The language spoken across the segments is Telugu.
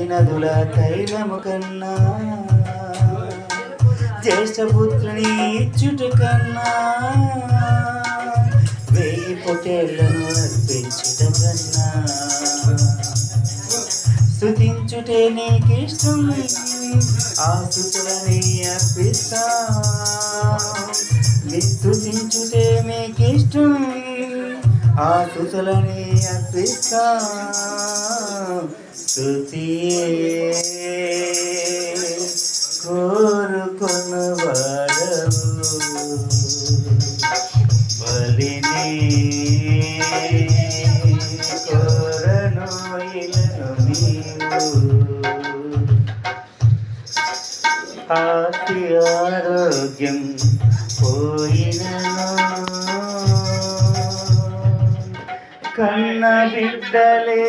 నదుల తైలము కన్నా జ్యేష్ఠపుత్రుని ఇచ్చుట కన్నా 1000 పొట్టేళ్లను అర్పించుట కన్నా స్తుతించుటే నీకిష్టం ఆ స్తుతులని అర్పిస్తా స్తుతించుటే నీకిష్టం ఆ స్తుతులని అర్పిస్తా స్తుతియే కోరుకొనువాడవు బలిని కోరను ఇలను నీవు ఆస్తి ఆరోగ్యం పోయినను కన్న బిడ్డలే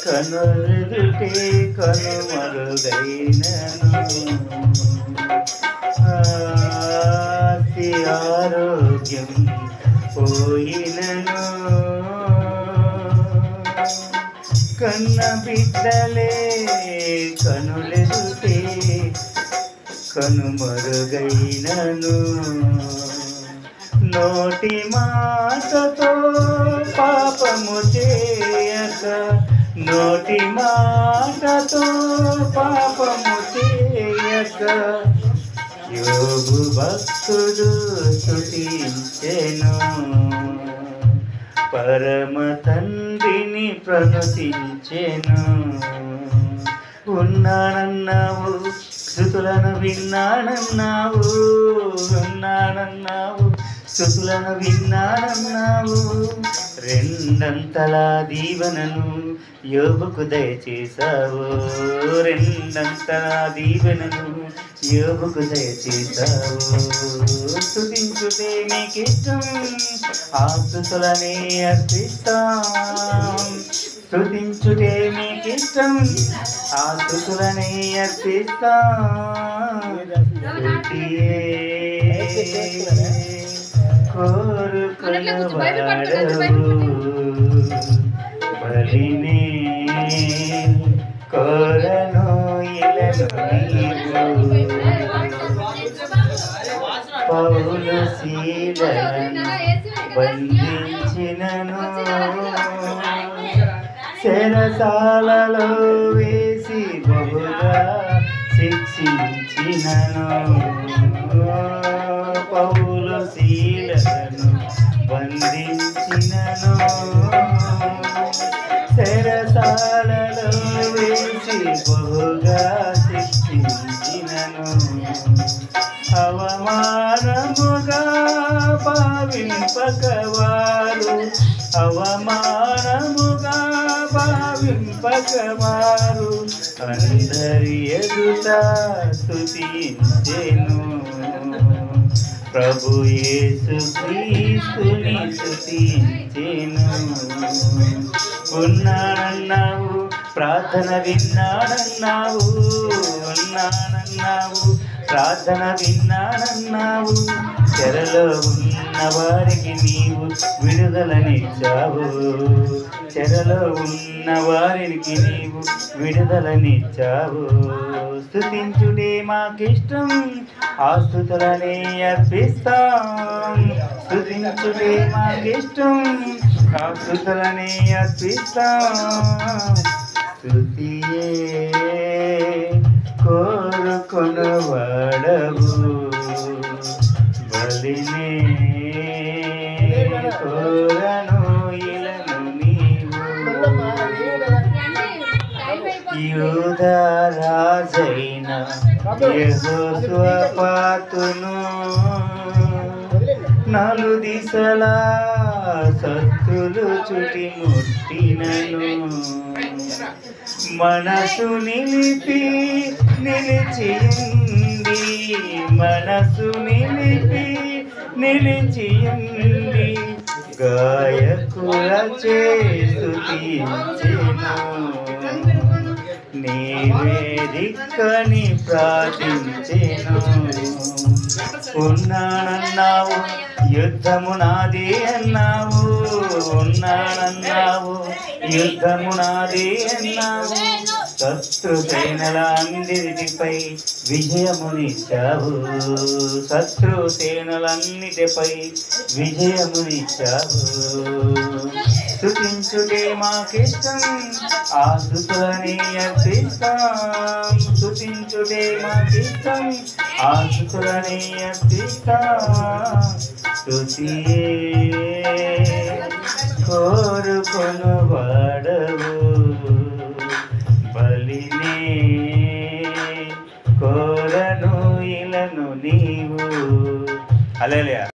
కనురుటే కనుమరుగైనను ఆస్తి ఆరోగ్యం పోయినను కన్న బిడ్డలే కనులెదుటే కనుమరుగైనను నోటి మాటతో పాపము చేయక నోటి మాటతో పాపము చేయక యోగు భక్తుడు స్తుతించెను పరమ తండ్రిని ప్రణుతించెను ఉన్నానన్నావు స్తుతులను విన్నానన్నావు ఉన్నానన్నావు స్తుతులను విన్నానన్నావు రెండంతలా దీవెనను యోగుకు దయచేశావు రెండంతలా దీవెనను యోగుకు దయచేశావు స్తుతించుటే నీకిష్టం ఆ స్తుతులనే అర్పిస్తాం స్తుతించుటే నీకిష్టం ఆ స్తుతులనే అర్పిస్తాం స్తుతియే కోరుకొనువాడవు బలిని కోరను ఇలను నీవు పౌలు శీలను బంధించినను చెరసాలలో వేసి బహుగా శిక్షించినను పౌలు శీలను బంధించినను చెరసాలలో వేసి బహుగా శిక్షించినను అవమానముగా భావింపకవారు అవమానముగా భావింపకవారు అందరి ఎదుట స్తుతించెను ప్రభు యేసు క్రీస్తుని స్తుతించెను ఉన్నానన్నావు ప్రార్థన విన్నానన్నావు ఉన్నానన్నావు ప్రార్థన విన్నానన్నావు చెరలో ఉన్న వారికి నీవు విడుదలనిచ్చావు చెరలో ఉన్న వారికి నీవు విడుదలనిచ్చావు స్తుతించుటే మాకిష్టం ఆ స్తుతులనే అర్పిస్తాం స్తుతించుటే మాకిష్టం ఆ స్తుతులనే అర్పిస్తాం స్తుతియే కోరుకొనువాడవు బలిని కోరను ఇలను నీవు యూదా రాజైన యెహోషాపాతును నాలు దిశలా సత్తులు చుటిముట్టినను మనసు నిలిపి నిలిచియుండి మనసు నిలిపి నిలిచియుండి గాయకుల స్తుతించెను నీవే దిక్కని ప్రార్థించెను ఉన్నానన్నావు యుద్ధము నాది అన్నావు ఉన్నానన్నావు యుద్ధము నాది అన్నావు శత్రు సేనలందరిపై విజయమునిచ్చావు. శత్రు సేనలన్నిటిపై విజయమునిచ్చావు. స్తుతించుటే మాకిష్టం, ఆ స్తుతులని అర్పిస్తాం. స్తుతించుటే మాకిష్టం, ఆ స్తుతులని అర్పిస్తాం. స్తుతియే కోరుకొను వాడవు, బలినే కోరను ఇలను నీవు. హల్లెలూయా.